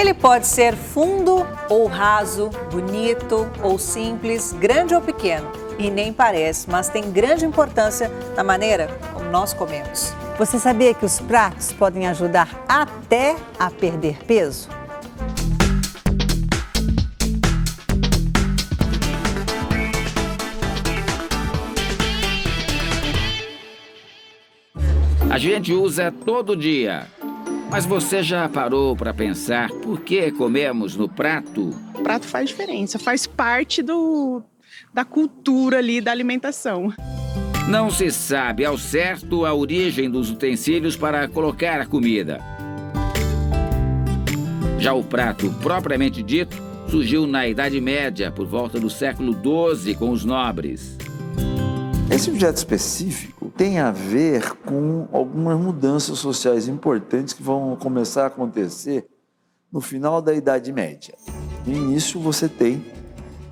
Ele pode ser fundo ou raso, bonito ou simples, grande ou pequeno. E nem parece, mas tem grande importância na maneira como nós comemos. Você sabia que os pratos podem ajudar até a perder peso? A gente usa todo dia. Mas você já parou para pensar por que comemos no prato? O prato faz diferença, faz parte da cultura ali da alimentação. Não se sabe ao certo a origem dos utensílios para colocar a comida. Já o prato propriamente dito surgiu na Idade Média, por volta do século XII, com os nobres. Esse objeto específico tem a ver com algumas mudanças sociais importantes que vão começar a acontecer no final da Idade Média. No início você tem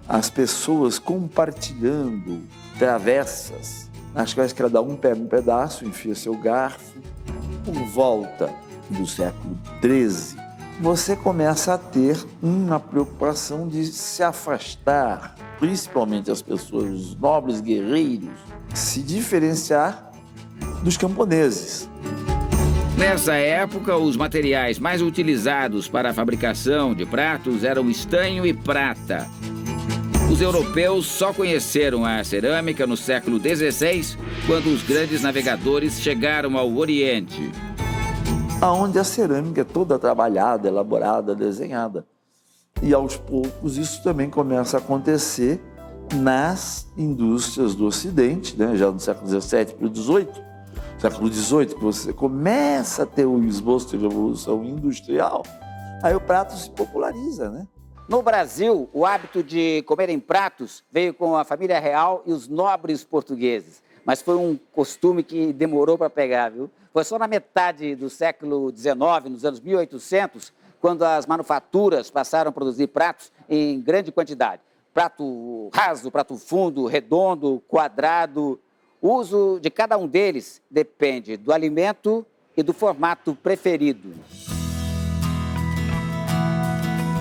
as pessoas compartilhando travessas, nas quais cada um pega um pedaço, enfia seu garfo. Por volta do século XIII, você começa a ter uma preocupação de se afastar, principalmente as pessoas, os nobres guerreiros, se diferenciar dos camponeses. Nessa época, os materiais mais utilizados para a fabricação de pratos eram estanho e prata. Os europeus só conheceram a cerâmica no século XVI, quando os grandes navegadores chegaram ao Oriente. Onde a cerâmica é toda trabalhada, elaborada, desenhada. E aos poucos isso também começa a acontecer nas indústrias do Ocidente, né? Já no século XVII para o XVIII. Século XVIII, que você começa a ter o esboço de revolução industrial, aí o prato se populariza, né? No Brasil, o hábito de comer em pratos veio com a família real e os nobres portugueses. Mas foi um costume que demorou para pegar, viu? Foi só na metade do século XIX, nos anos 1800, quando as manufaturas passaram a produzir pratos em grande quantidade. Prato raso, prato fundo, redondo, quadrado. O uso de cada um deles depende do alimento e do formato preferido.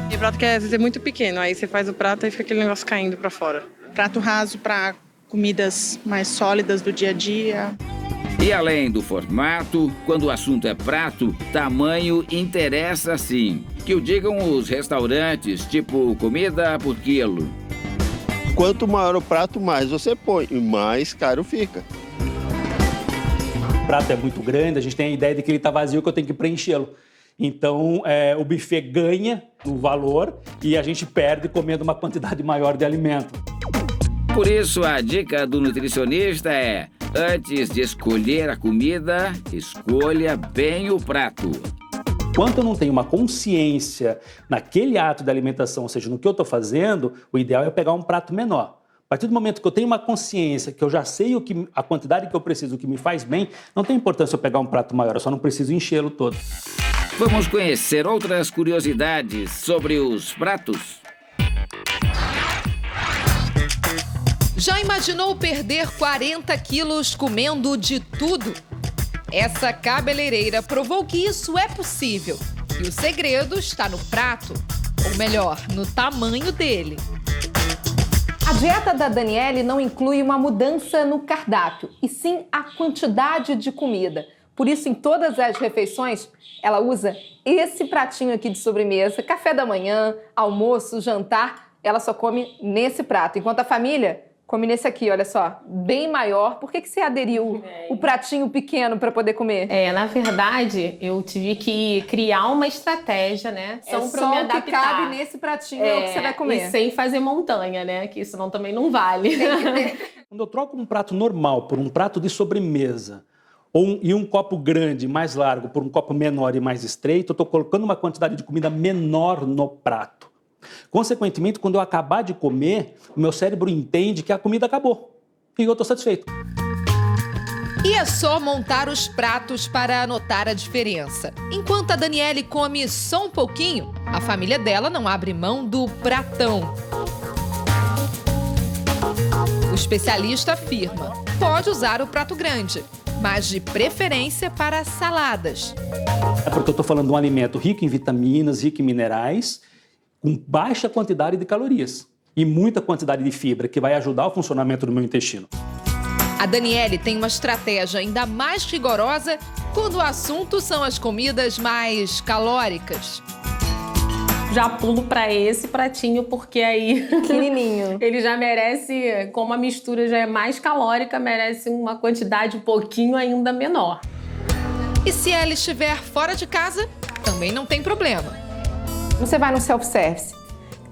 Tem prato que às vezes é muito pequeno, aí você faz o prato e fica aquele negócio caindo para fora. Prato raso para comidas mais sólidas do dia a dia. E além do formato, quando o assunto é prato, tamanho interessa sim. Que o digam os restaurantes, tipo comida por quilo. Quanto maior o prato, mais você põe, e mais caro fica. O prato é muito grande, a gente tem a ideia de que ele está vazio, que eu tenho que preenchê-lo. Então, o buffet ganha no valor e a gente perde comendo uma quantidade maior de alimento. Por isso, a dica do nutricionista é: antes de escolher a comida, escolha bem o prato. Enquanto eu não tenho uma consciência naquele ato da alimentação, ou seja, no que eu estou fazendo, o ideal é pegar um prato menor. A partir do momento que eu tenho uma consciência, que eu já sei a quantidade que eu preciso, o que me faz bem, não tem importância eu pegar um prato maior, eu só não preciso enchê-lo todo. Vamos conhecer outras curiosidades sobre os pratos? Já imaginou perder 40 quilos comendo de tudo? Essa cabeleireira provou que isso é possível. E o segredo está no prato, ou melhor, no tamanho dele. A dieta da Daniele não inclui uma mudança no cardápio, e sim a quantidade de comida. Por isso, em todas as refeições, ela usa esse pratinho aqui de sobremesa, café da manhã, almoço, jantar, ela só come nesse prato. Enquanto a família come nesse aqui, olha só, bem maior. Por que você aderiu o pratinho pequeno para poder comer? Na verdade, eu tive que criar uma estratégia, né? Só o que cabe nesse pratinho é o que você vai comer. E sem fazer montanha, né? Que senão também não vale. Quando eu troco um prato normal por um prato de sobremesa, e um copo grande, mais largo, por um copo menor e mais estreito, eu estou colocando uma quantidade de comida menor no prato. Consequentemente, quando eu acabar de comer, o meu cérebro entende que a comida acabou e eu estou satisfeito. E é só montar os pratos para notar a diferença. Enquanto a Daniele come só um pouquinho, a família dela não abre mão do pratão. O especialista afirma: pode usar o prato grande, mas de preferência para saladas. É porque eu estou falando de um alimento rico em vitaminas, rico em minerais, com baixa quantidade de calorias e muita quantidade de fibra, que vai ajudar o funcionamento do meu intestino. A Daniele tem uma estratégia ainda mais rigorosa quando o assunto são as comidas mais calóricas. Já pulo para esse pratinho, porque aí Pequenininho. ele já merece, como a mistura já é mais calórica, merece uma quantidade um pouquinho ainda menor. E se ela estiver fora de casa, também não tem problema. Você vai no self-service,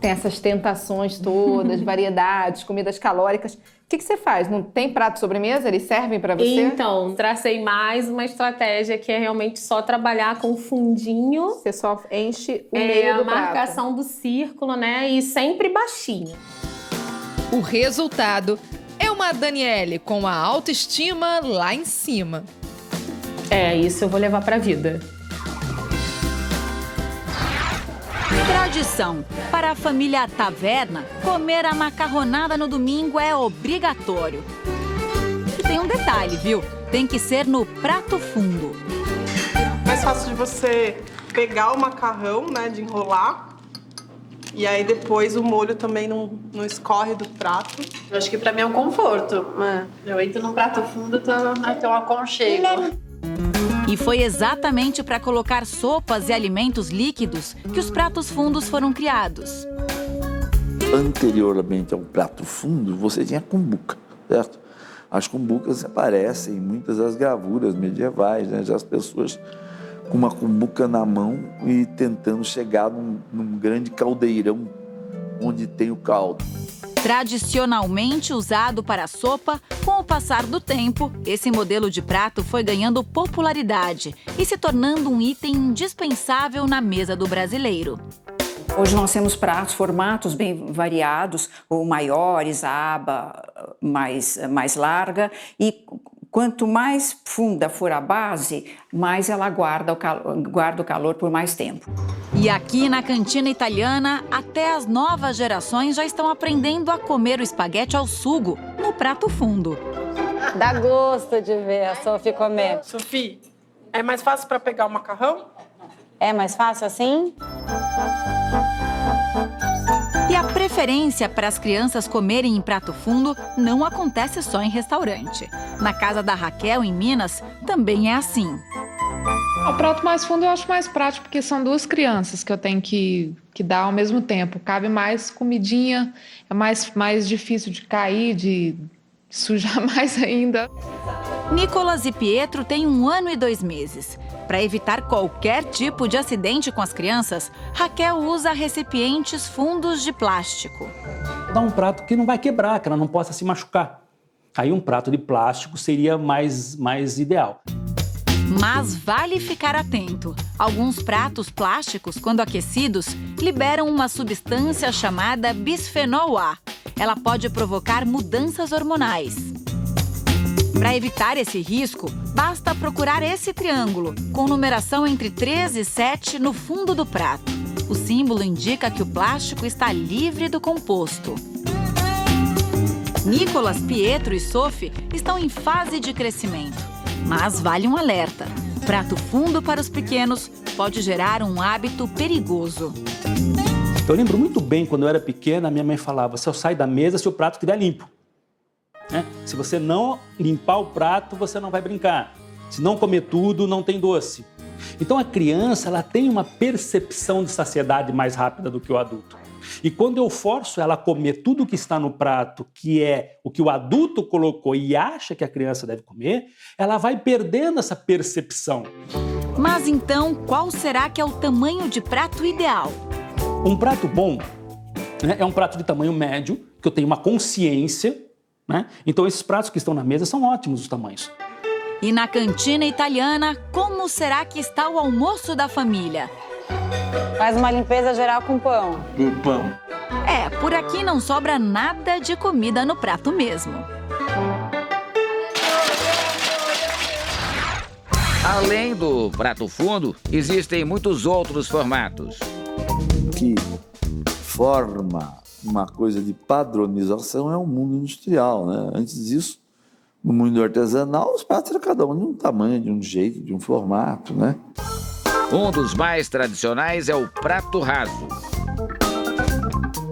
tem essas tentações todas, variedades, comidas calóricas. O que você faz? Não tem prato de sobremesa? Eles servem para você? Então, tracei mais uma estratégia que é realmente só trabalhar com fundinho. Você só enche o meio do a marcação do círculo, né? E sempre baixinho. O resultado é uma Daniele com a autoestima lá em cima. Isso eu vou levar pra vida. Tradição. Para a família Taverna, comer a macarronada no domingo é obrigatório. E tem um detalhe, viu? Tem que ser no prato fundo. Mais fácil de você pegar o macarrão, né, de enrolar. E aí depois o molho também não escorre do prato. Eu acho que pra mim é um conforto. Eu entro no prato fundo, tem um aconchego. E foi exatamente para colocar sopas e alimentos líquidos que os pratos fundos foram criados. Anteriormente ao prato fundo, você tinha cumbuca, certo? As cumbucas aparecem em muitas das gravuras medievais, né? Já as pessoas com uma cumbuca na mão e tentando chegar num grande caldeirão onde tem o caldo. Tradicionalmente usado para sopa, com o passar do tempo, esse modelo de prato foi ganhando popularidade e se tornando um item indispensável na mesa do brasileiro. Hoje nós temos pratos, formatos bem variados, ou maiores, a aba mais larga, e quanto mais funda for a base, mais ela guarda o calor por mais tempo. E aqui na cantina italiana, até as novas gerações já estão aprendendo a comer o espaguete ao sugo no prato fundo. Dá gosto de ver a Sophie comer. Sophie, é mais fácil para pegar o macarrão? É mais fácil assim? E a preferência para as crianças comerem em prato fundo não acontece só em restaurante. Na casa da Raquel, em Minas, também é assim. O prato mais fundo eu acho mais prático, porque são duas crianças que eu tenho que dar ao mesmo tempo. Cabe mais comidinha, é mais difícil de cair, de sujar mais ainda. Nicolas e Pietro têm 1 ano e 2 meses. Para evitar qualquer tipo de acidente com as crianças, Raquel usa recipientes fundos de plástico. Dá um prato que não vai quebrar, que ela não possa se machucar. Aí um prato de plástico seria mais ideal. Mas vale ficar atento. Alguns pratos plásticos, quando aquecidos, liberam uma substância chamada bisfenol A. Ela pode provocar mudanças hormonais. Para evitar esse risco, basta procurar esse triângulo, com numeração entre 3 e 7 no fundo do prato. O símbolo indica que o plástico está livre do composto. Nicolas, Pietro e Sophie estão em fase de crescimento. Mas vale um alerta. Prato fundo para os pequenos pode gerar um hábito perigoso. Eu lembro muito bem, quando eu era pequena, minha mãe falava, só sai da mesa se o prato estiver limpo. Se você não limpar o prato, você não vai brincar. Se não comer tudo, não tem doce. Então a criança ela tem uma percepção de saciedade mais rápida do que o adulto. E quando eu forço ela a comer tudo que está no prato, que é o que o adulto colocou e acha que a criança deve comer, ela vai perdendo essa percepção. Mas então, qual será que é o tamanho de prato ideal? Um prato bom, né, é um prato de tamanho médio, que eu tenho uma consciência, né? Então esses pratos que estão na mesa são ótimos os tamanhos. E na cantina italiana, como será que está o almoço da família? Faz uma limpeza geral com pão. Com pão. Por aqui não sobra nada de comida no prato mesmo. Além do prato fundo, existem muitos outros formatos. Que forma uma coisa de padronização é o mundo industrial, né? Antes disso, No mundo artesanal, os pratos eram cada um de um tamanho, de um jeito, de um formato, né? Um dos mais tradicionais é o prato raso.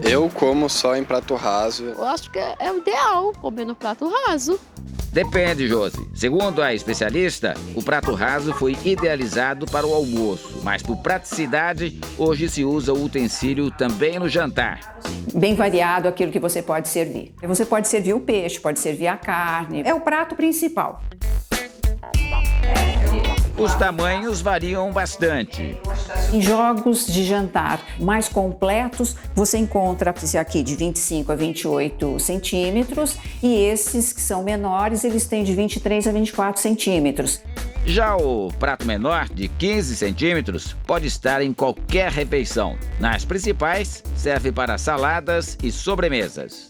Eu como só em prato raso. Eu acho que é o ideal comer no prato raso. Depende, Josi. Segundo a especialista, o prato raso foi idealizado para o almoço, mas por praticidade, hoje se usa o utensílio também no jantar. Bem variado aquilo que você pode servir. Você pode servir o peixe, pode servir a carne. É o prato principal. Os tamanhos variam bastante. Em jogos de jantar mais completos, você encontra esse aqui de 25 a 28 centímetros e esses que são menores, eles têm de 23 a 24 centímetros. Já o prato menor, de 15 centímetros, pode estar em qualquer refeição. Nas principais, serve para saladas e sobremesas.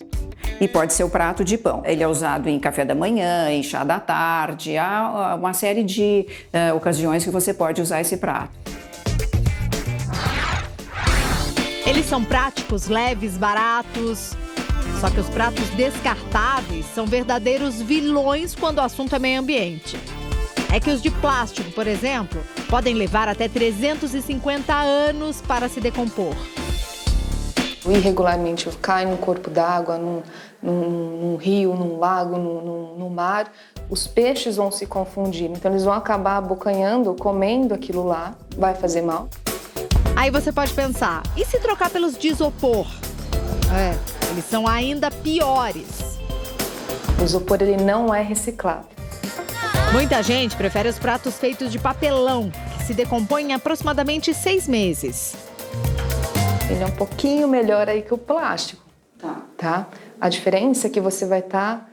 E pode ser o prato de pão. Ele é usado em café da manhã, em chá da tarde, há uma série de ocasiões que você pode usar esse prato. Eles são práticos, leves, baratos. Só que os pratos descartáveis são verdadeiros vilões quando o assunto é meio ambiente. É que os de plástico, por exemplo, podem levar até 350 anos para se decompor. Irregularmente cai no corpo d'água, num rio, num lago, no mar, os peixes vão se confundir. Então eles vão acabar abocanhando, comendo aquilo lá, vai fazer mal. Aí você pode pensar, e se trocar pelos de isopor? Eles são ainda piores. O isopor ele não é reciclável. Muita gente prefere os pratos feitos de papelão, que se decompõem em aproximadamente 6 meses. Ele é um pouquinho melhor aí que o plástico, tá? A diferença é que você vai estar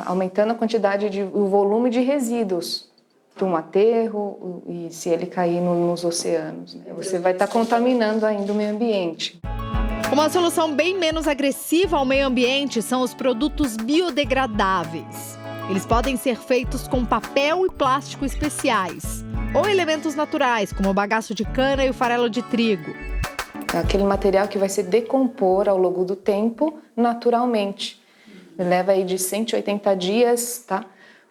aumentando a quantidade o volume de resíduos para um aterro e se ele cair nos oceanos, né? Você vai estar contaminando ainda o meio ambiente. Uma solução bem menos agressiva ao meio ambiente são os produtos biodegradáveis. Eles podem ser feitos com papel e plástico especiais, ou elementos naturais, como o bagaço de cana e o farelo de trigo. É aquele material que vai se decompor ao longo do tempo naturalmente. Leva aí de 180 dias, tá?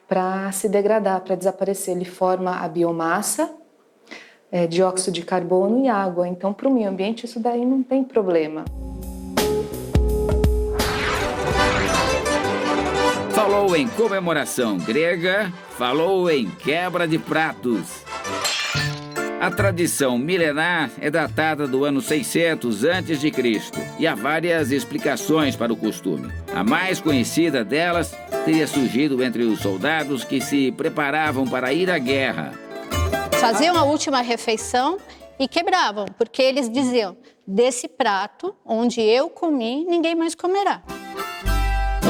Para se degradar, para desaparecer. Ele forma a biomassa, dióxido de carbono e água. Então, para o meio ambiente, isso daí não tem problema. Falou em comemoração grega, falou em quebra de pratos. A tradição milenar é datada do ano 600 a.C. e há várias explicações para o costume. A mais conhecida delas teria surgido entre os soldados que se preparavam para ir à guerra. Faziam a última refeição e quebravam, porque eles diziam, desse prato onde eu comi, ninguém mais comerá.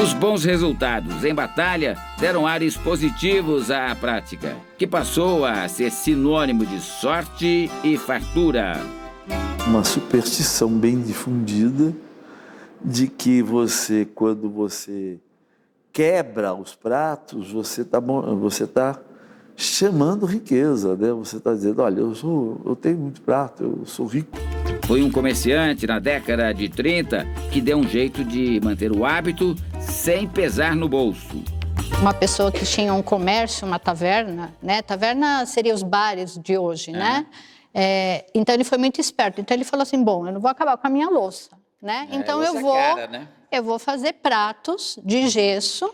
Os bons resultados em batalha deram ares positivos à prática, que passou a ser sinônimo de sorte e fartura. Uma superstição bem difundida de que quando você quebra os pratos, você tá chamando riqueza, né? Você está dizendo, olha, eu tenho muito prato, eu sou rico. Foi um comerciante na década de 30 que deu um jeito de manter o hábito sem pesar no bolso. Uma pessoa que tinha um comércio, uma taverna, né? Taverna seria os bares de hoje, né? Então ele foi muito esperto. Então ele falou assim, bom, eu não vou acabar com a minha louça, né? Então eu vou fazer pratos de gesso,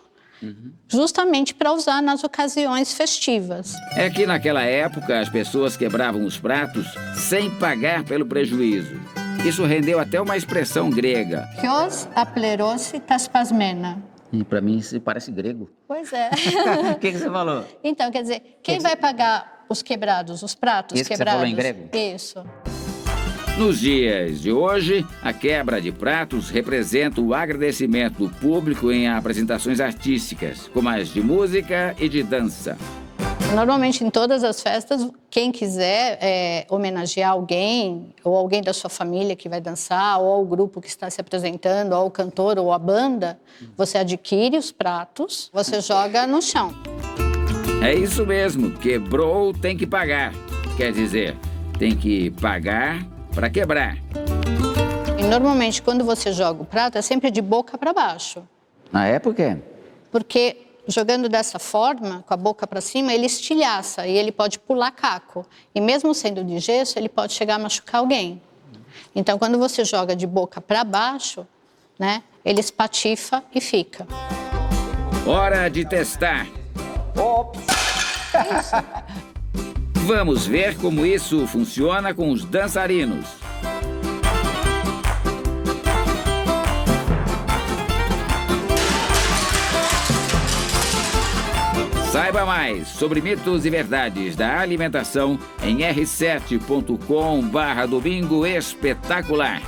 justamente para usar nas ocasiões festivas. É que naquela época as pessoas quebravam os pratos sem pagar pelo prejuízo. Isso rendeu até uma expressão grega. Kios aplerosi taspasmena. Para mim isso parece grego. Pois é. O que você falou? Então, quer dizer, quem vai pagar os quebrados, os pratos Isso quebrados? Que você falou em grego? Isso. Nos dias de hoje, a quebra de pratos representa o agradecimento do público em apresentações artísticas, como as de música e de dança. Normalmente, em todas as festas, quem quiser homenagear alguém, ou alguém da sua família que vai dançar, ou o grupo que está se apresentando, ou o cantor, ou a banda, você adquire os pratos, você joga no chão. É isso mesmo, quebrou, tem que pagar. Quer dizer, tem que pagar para quebrar. E normalmente, quando você joga o prato, é sempre de boca para baixo. Ah, é? Por quê? Porque jogando dessa forma, com a boca para cima, ele estilhaça e ele pode pular caco. E mesmo sendo de gesso, ele pode chegar a machucar alguém. Então, quando você joga de boca para baixo, né, ele espatifa e fica. Hora de testar. Vamos ver como isso funciona com os dançarinos. Saiba mais sobre mitos e verdades da alimentação em r7.com/domingo espetacular.